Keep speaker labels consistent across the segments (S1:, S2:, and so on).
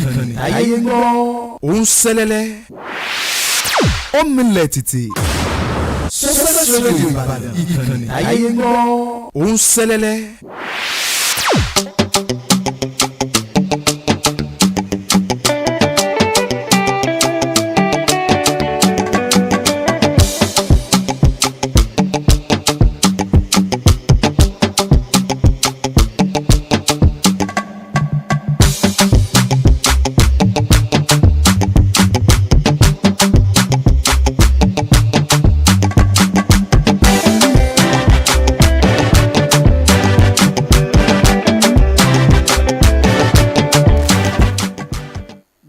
S1: ìkànnì táyé ń gbọ́. Ó ń ṣẹlẹ̀lẹ̀, ó milẹ̀ tìtì. Success Radio Ìbàdàn, ìkànnì táyé ń gbọ́. Ó ń ṣẹlẹ̀lẹ̀.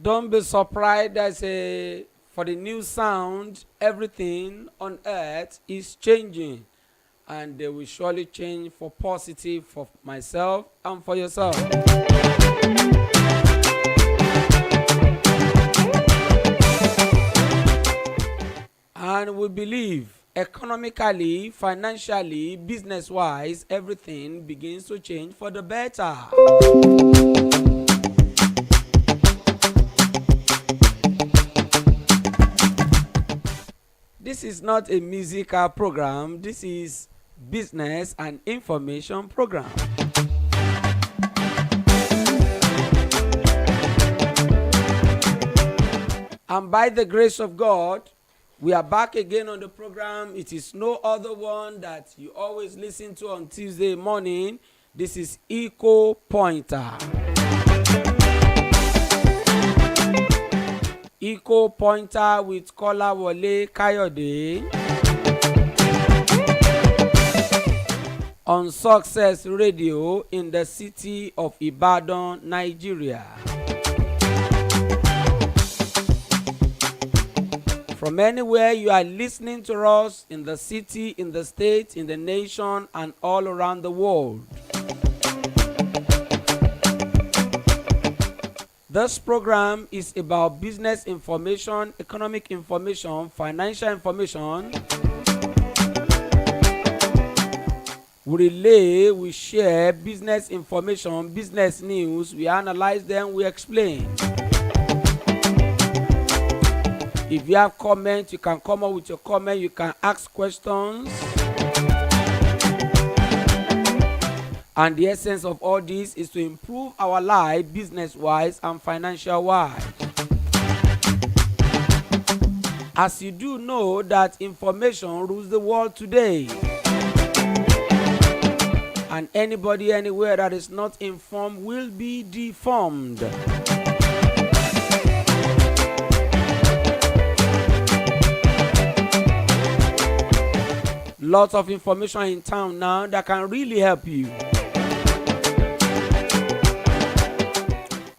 S2: Don't be surprised for the new sound, everything on earth is changing, and they will surely change for positive for myself and for yourself. And we believe economically, financially, business-wise, everything begins to change for the better. This is not a musical program. This is business and information program. And by the grace of God, we are back again on the program. It is no other one that you always listen to on Tuesday morning. This is Eco Pointer. Eco Pointer with Kolawole Kayode on Success Radio in the city of Ibadan, Nigeria. From anywhere you are listening to us in the city, in the state, in the nation, and all around the world. This program is about business information, economic information, financial information. We relay, we share business information, business news. We analyze them, we explain. If you have comments, you can come up with your comment. You can ask questions. And the essence of all this is to improve our life business-wise and financial-wise. As you do know that information rules the world today. And anybody anywhere that is not informed will be deformed. Lots of information in town now that can really help you.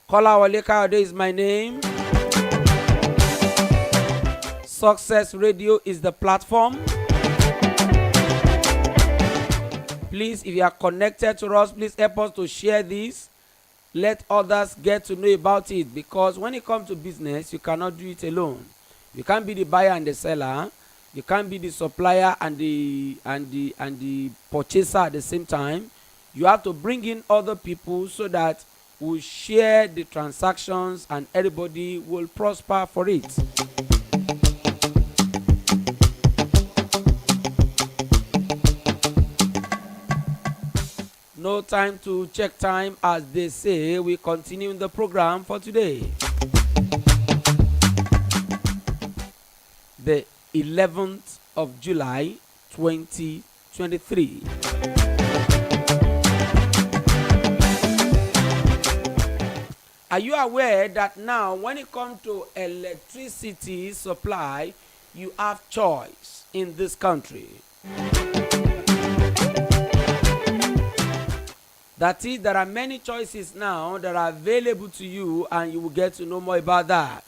S2: Kolawole Kayode is my name. Success Radio is the platform. Please, if you are connected to us, please help us to share this. Let others get to know about it, because when it comes to business, you cannot do it alone. You can't be the buyer and the seller. You can't be the supplier and the purchaser at the same time. You have to bring in other people so that we share the transactions and everybody will prosper for it. No time to check time, as they say. We continue the program for today. The 11th of July 2023. Are you aware that now when it comes to electricity supply, you have choice in this country? That is, there are many choices now that are available to you, and you will get to know more about that.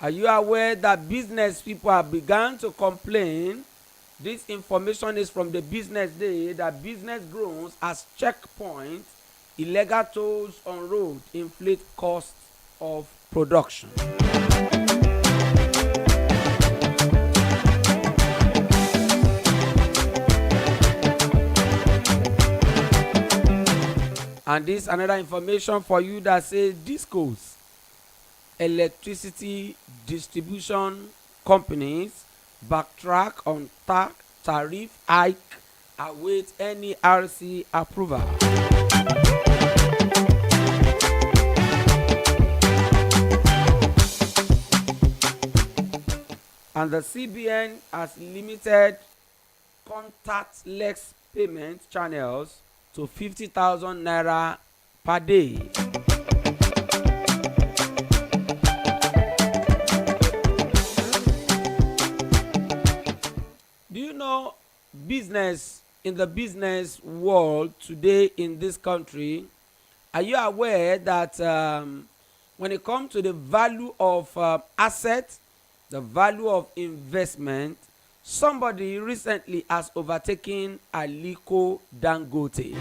S2: Are you aware that business people have begun to complain? This information is from the business day, that business grows as checkpoints, illegal tolls on road inflate costs of production. And this another information for you that says discos, electricity distribution companies backtrack on tariff hike, await NERC approval. And the CBN has limited contactless payment channels to 50,000 naira per day. Do you know business in the business world today in this country? Are you aware that when it comes to the value of assets, the value of investment, somebody recently has overtaken Aliko Dangote?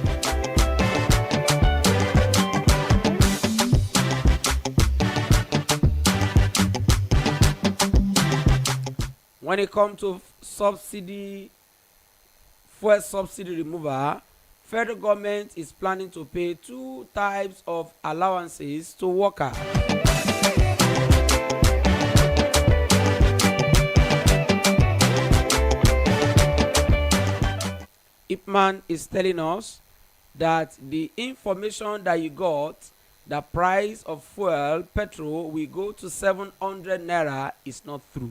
S2: When it comes to subsidy, fuel subsidy removal, federal government is planning to pay 2 types of allowances to workers. Ipman is telling us that the information that you got, the price of fuel, petrol, will go to 700 naira is not true.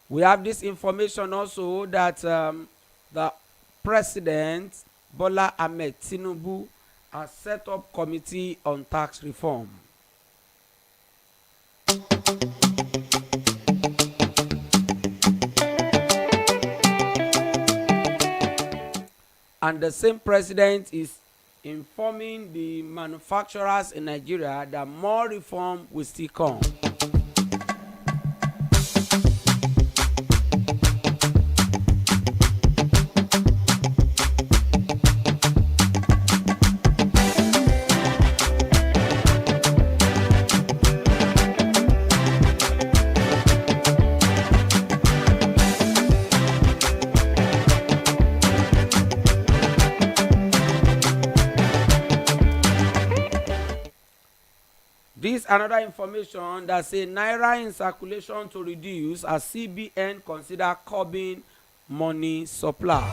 S2: We have this information also that the President Bola Ahmed Tinubu has set up committee on tax reform. And the same president is informing the manufacturers in Nigeria that more reform will still come. This another information that say naira in circulation to reduce as CBN consider curbing money supply.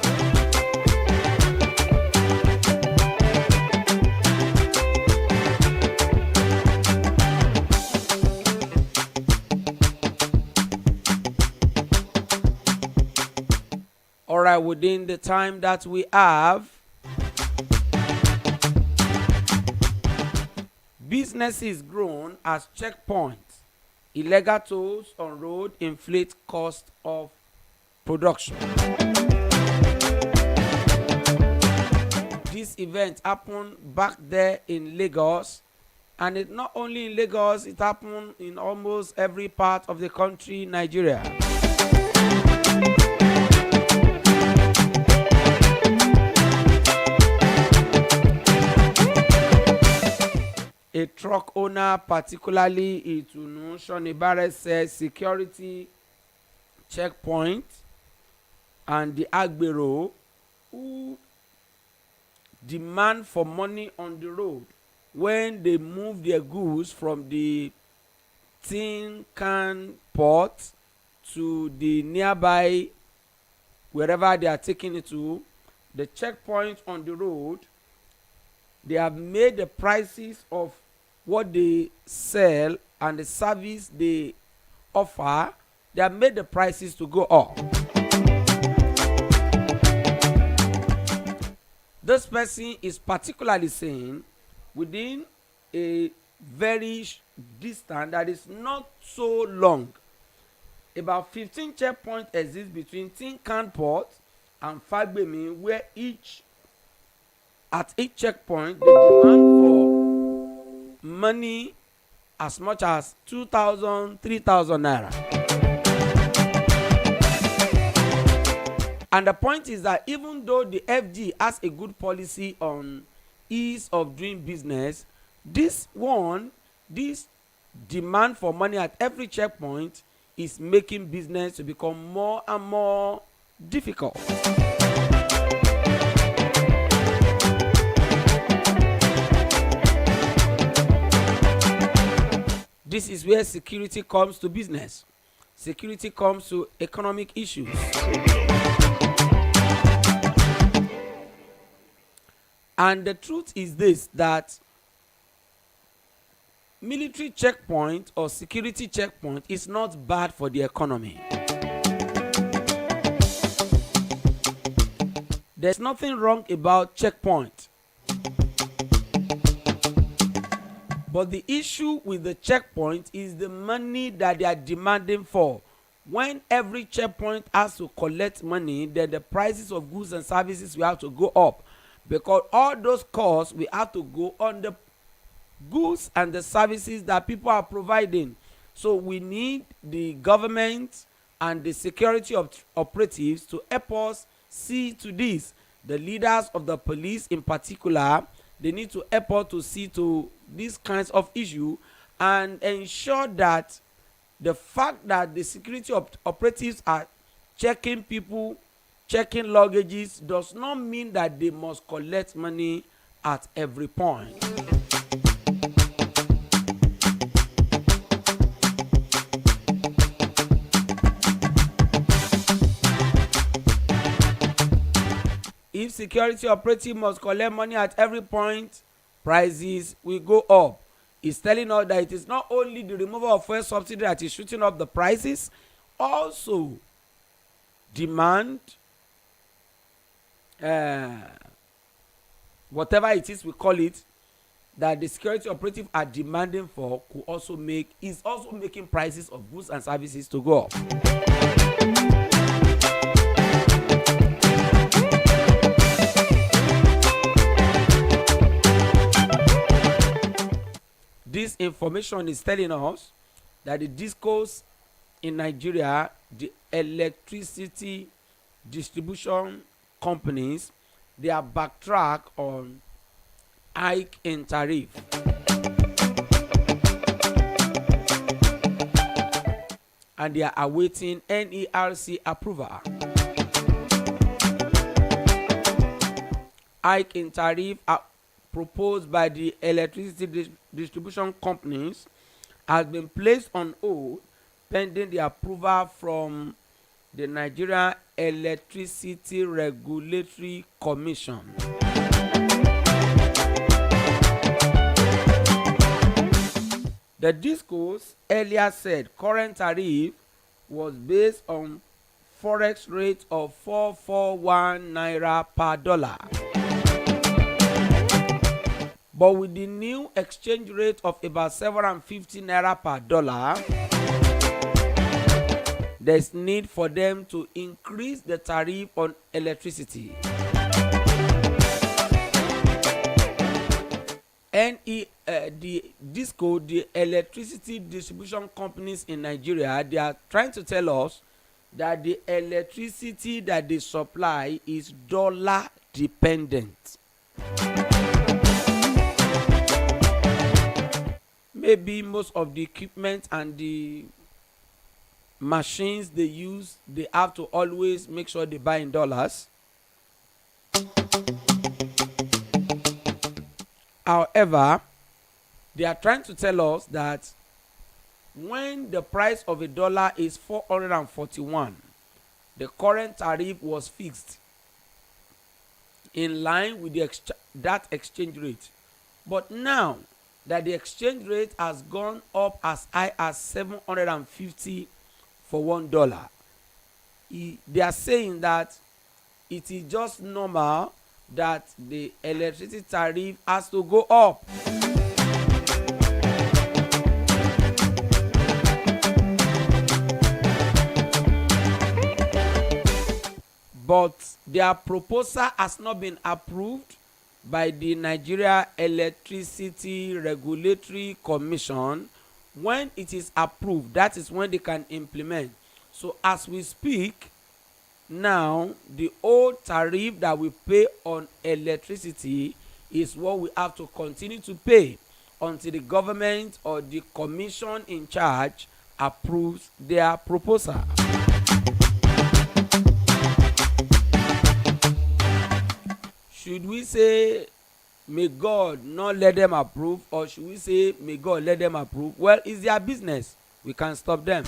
S2: All right, within the time that we have, businesses grown as checkpoints. Illegal tolls on road inflate cost of production. This event happened back there in Lagos, and it not only in Lagos, it happened in almost every part of the country, Nigeria. A truck owner, particularly Itunu Shonibare, says security checkpoint and the Agbero who demand for money on the road when they move their goods from the tin can port to the nearby wherever they are taking it to. The checkpoint on the road, they have made the prices of what they sell and the service they offer, they have made the prices to go up. This person is particularly saying within a very distance that is not so long, about 15 checkpoints exist between Tin Can Port and Fagbemi, where at each checkpoint they demand for money as much as 2,000, 3,000 naira. And the point is that even though the FG has a good policy on ease of doing business, this demand for money at every checkpoint is making business to become more and more difficult. This is where security comes to business. Security comes to economic issues. And the truth is this, that military checkpoint or security checkpoint is not bad for the economy. There's nothing wrong about checkpoint. But the issue with the checkpoint is the money that they are demanding for. When every checkpoint has to collect money, then the prices of goods and services will have to go up, because all those costs will have to go on the goods and the services that people are providing. So we need the government and the security operatives to help us see to this. The leaders of the police in particular, they need to help us to see to these kinds of issue and ensure that the fact that the security operatives are checking people, checking luggages, does not mean that they must collect money at every point. If security operative must collect money at every point, prices will go up. It's telling us that it is not only the removal of fuel subsidy that is shooting up the prices, also demand, whatever it is we call it, that the security operative are demanding for, is also making prices of goods and services to go up. This information is telling us that the discos in Nigeria, the electricity distribution companies, they are backtrack on hike in tariff. And they are awaiting NERC approval. Hike in tariff proposed by the electricity distribution companies has been placed on hold pending the approval from the Nigeria Electricity Regulatory Commission. The discourse earlier said current tariff was based on forex rate of 441 naira per dollar. But with the new exchange rate of about 750 naira per dollar, there's need for them to increase the tariff on electricity. The electricity distribution companies in Nigeria, they are trying to tell us that the electricity that they supply is dollar dependent. Maybe most of the equipment and the machines they use, they have to always make sure they buy in dollars. However, they are trying to tell us that when the price of a dollar is 441, the current tariff was fixed in line with that exchange rate. But now that the exchange rate has gone up as high as 750 for $1, they are saying that it is just normal that the electricity tariff has to go up. But their proposal has not been approved by the Nigeria Electricity Regulatory Commission. When it is approved, that is when they can implement. So as we speak now, the old tariff that we pay on electricity is what we have to continue to pay until the government or the commission in charge approves their proposal. Should we say may God not let them approve, or should we say may God let them approve? Well, it's their business. We can't stop them.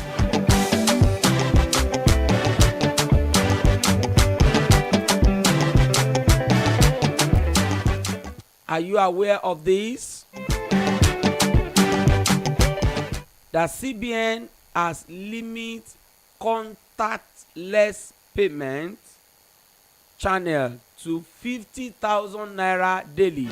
S2: Are you aware of this? That CBN has limit contactless payment channel to 50,000 naira daily.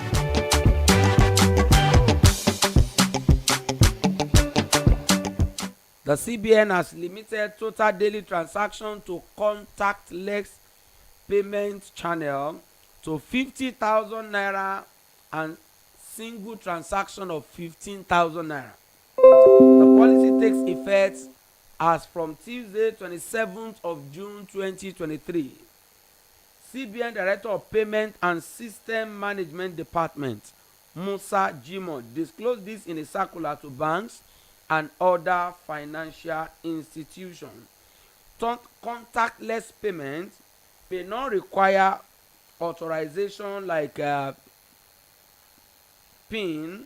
S2: The CBN has limited total daily transaction to contactless payment channel to 50,000 naira and single transaction of 15,000 naira. The policy takes effect as from Tuesday 27th of June 2023. CBN Director of Payment and System Management Department, Musa Jimoh, disclosed this in a circular to banks and other financial institutions. Contactless payments may not require authorization like PIN,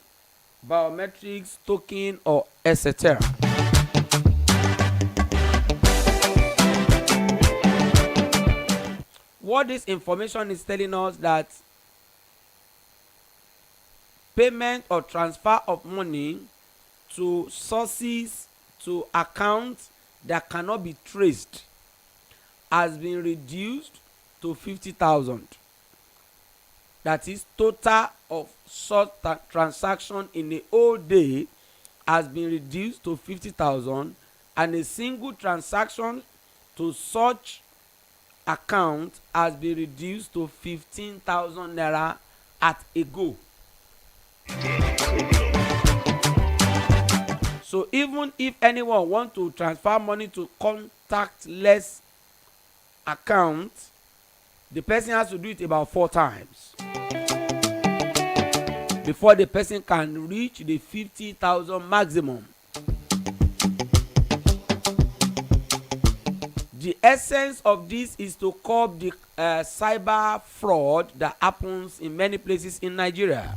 S2: biometrics, token, or etc. What this information is telling us, that payment or transfer of money to sources, to accounts that cannot be traced has been reduced to 50,000. That is, total of such transaction in a whole day has been reduced to 50,000, and a single transaction to such account has been reduced to 15,000 naira at a go. So even if anyone want to transfer money to contactless account, the person has to do it about 4 times before the person can reach the 50,000 maximum. The essence of this is to curb the cyber fraud that happens in many places in Nigeria.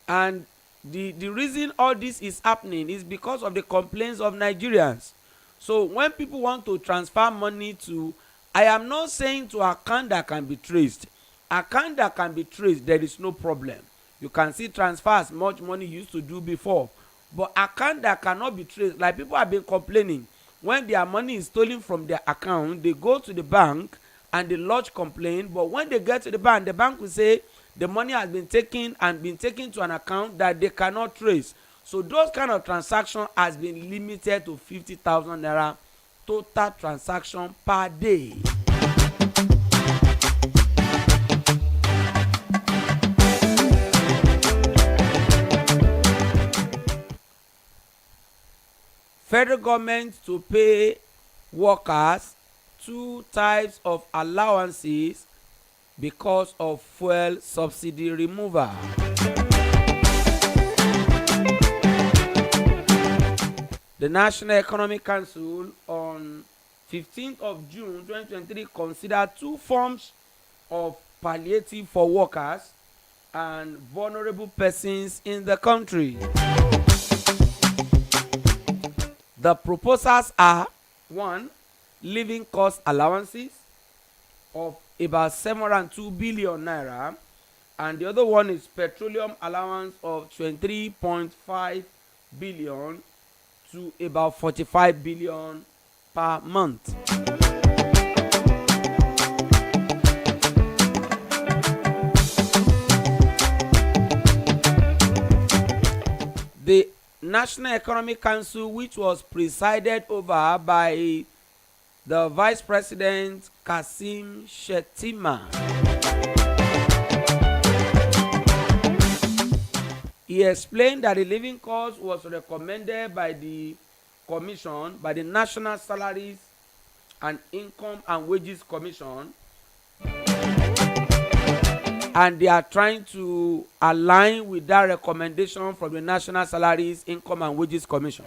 S2: And the reason all this is happening is because of the complaints of Nigerians. So when people want to transfer money to, I am not saying to account that can be traced. Account that can be traced, there is no problem. You can see transfers much money you used to do before. But account that cannot be traced, like people have been complaining, when their money is stolen from their account, they go to the bank and they lodge complaint. But when they get to the bank will say the money has been taken and been taken to an account that they cannot trace. So those kind of transaction has been limited to 50,000 naira total transaction per day. Federal government to pay workers 2 types of allowances because of fuel subsidy removal. The National Economic Council on 15th of June 2023 considered 2 forms of palliative for workers and vulnerable persons in the country. The proposals are: 1. Living cost allowances of about 702 billion naira, and the other one is petroleum allowance of 23.5 billion to about 45 billion per month. The National Economic Council, which was presided over by the Vice President Kasim Shettima, he explained that the living cost was recommended by the Commission, by the National Salaries and Income and Wages Commission, and they are trying to align with that recommendation from the National Salaries, Income and Wages Commission.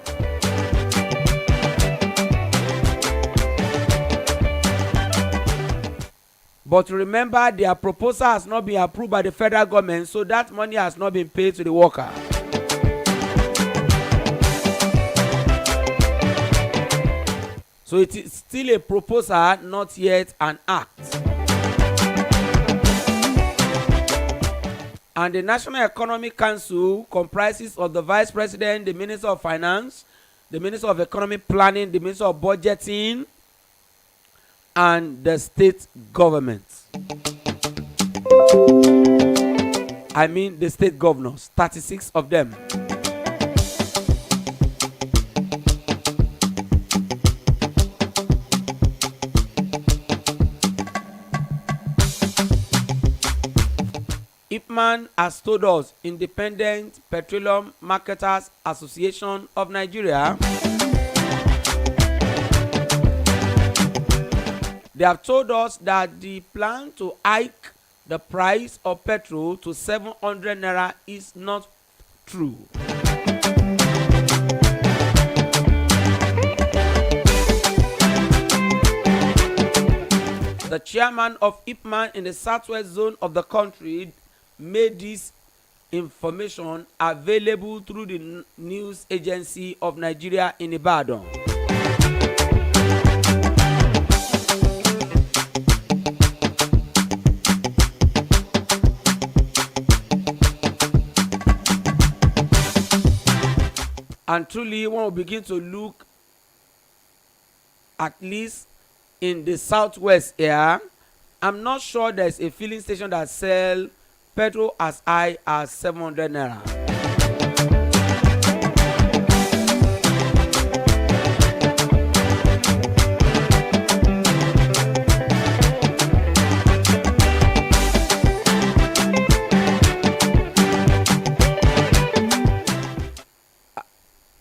S2: But remember, their proposal has not been approved by the federal government, so that money has not been paid to the worker. So it is still a proposal, not yet an act. And the National Economic Council comprises of the Vice President, the Minister of Finance, the Minister of Economic Planning, the Minister of Budgeting, and the state governments. I mean the state governors, 36 of them. IPMAN has told us, Independent Petroleum Marketers Association of Nigeria, they have told us that the plan to hike the price of petrol to 700 naira is not true. The chairman of IPMAN in the southwest zone of the country made this information available through the news agency of Nigeria in Ibadan. And truly, when we begin to look, at least in the southwest here, I'm not sure there's a filling station that sells petrol as high as 700 naira.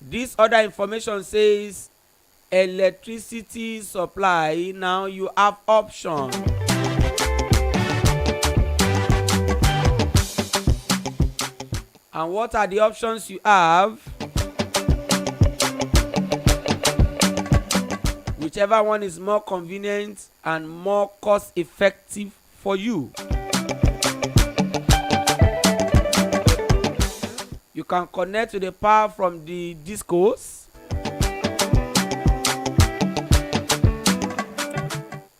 S2: This other information says electricity supply, now you have option. And what are the options you have? Whichever one is more convenient and more cost effective for you. You can connect to the power from the discos.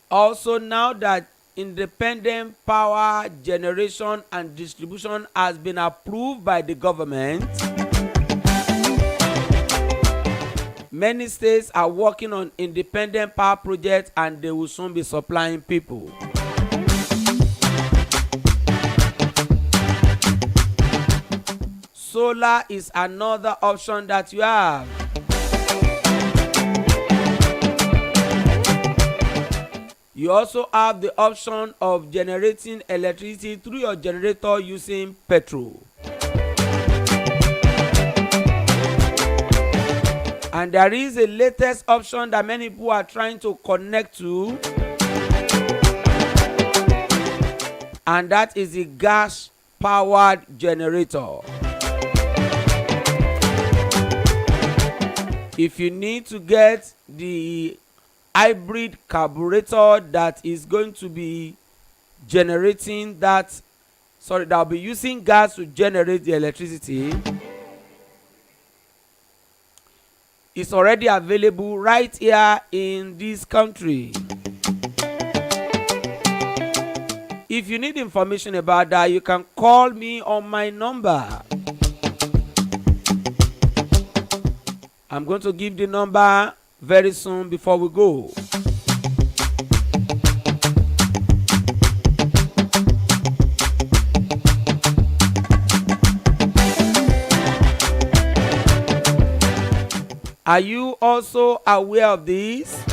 S2: Also, now that independent power generation and distribution has been approved by the government, many states are working on independent power projects and they will soon be supplying people. Solar is another option that you have. You also have the option of generating electricity through your generator using petrol. And there is a latest option that many people are trying to connect to, and that is the gas-powered generator. If you need to get the hybrid carburetor that is going to be generating that will be using gas to generate the electricity, it's already available right here in this country. If you need information about that, you can call me on my number. I'm going to give the number very soon before we go. Are you also aware of this?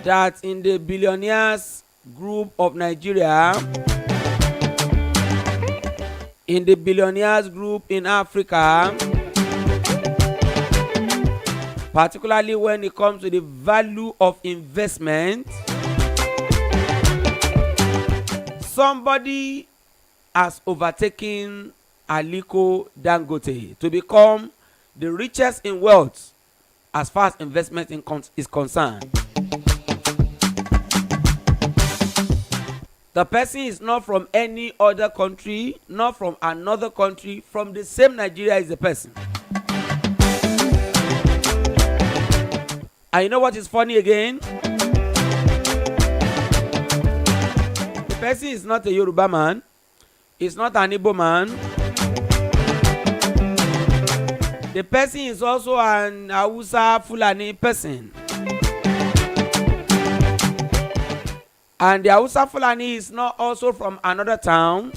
S2: That in the billionaires group of Nigeria, in the billionaires group in Africa, particularly when it comes to the value of investment, somebody has overtaken Aliko Dangote to become the richest in wealth as far as investment is concerned. The person is not from any other country, not from another country, from the same Nigeria as the person. And you know what is funny again? The person is not a Yoruba man. It's not an Igbo man. The person is also an Hausa Fulani person. And the Hausa Fulani is not also from another town.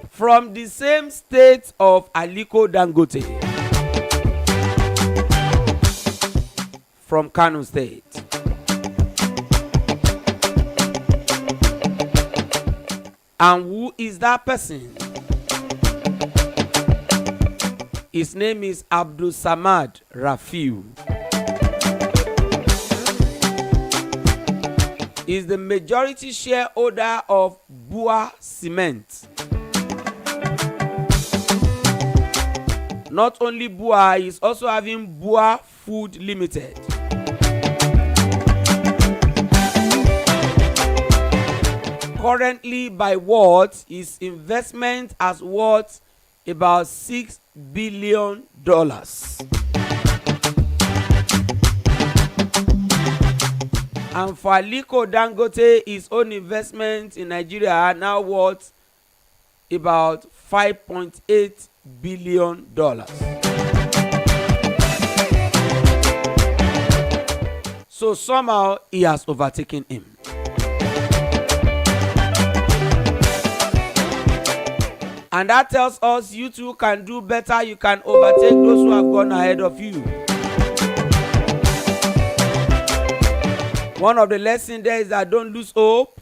S2: From the same state of Aliko Dangote. From Kano State. And who is that person? His name is Abdul Samad Rafiu. Is the majority shareholder of Bua Cement. Not only Bua, he is also having Bua Food Limited. Currently, by what his investment has worth about $6 billion. And for Aliko Dangote, his own investment in Nigeria are now worth about $5.8 billion. So somehow he has overtaken him. And that tells us you too can do better. You can overtake those who have gone ahead of you. One of the lessons there is that don't lose hope.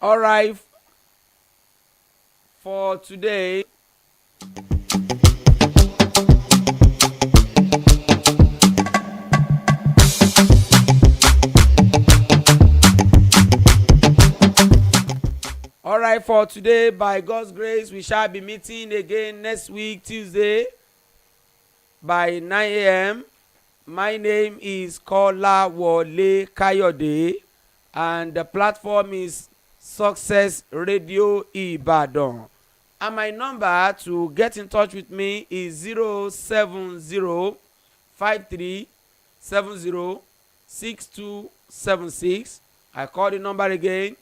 S2: All right, for today. All right, for today, by God's grace, we shall be meeting again next week, Tuesday, by 9 a.m. My name is Kolawole Kayode, and the platform is Success Radio Ibadan. And my number to get in touch with me is 07053706276. I call the number again,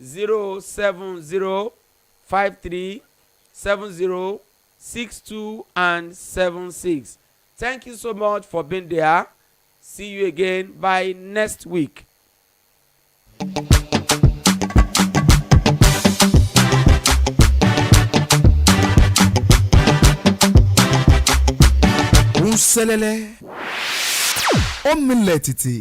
S2: 07053706276. Thank you so much for being there. See you again by next week.
S1: Unselele. Omilletiti.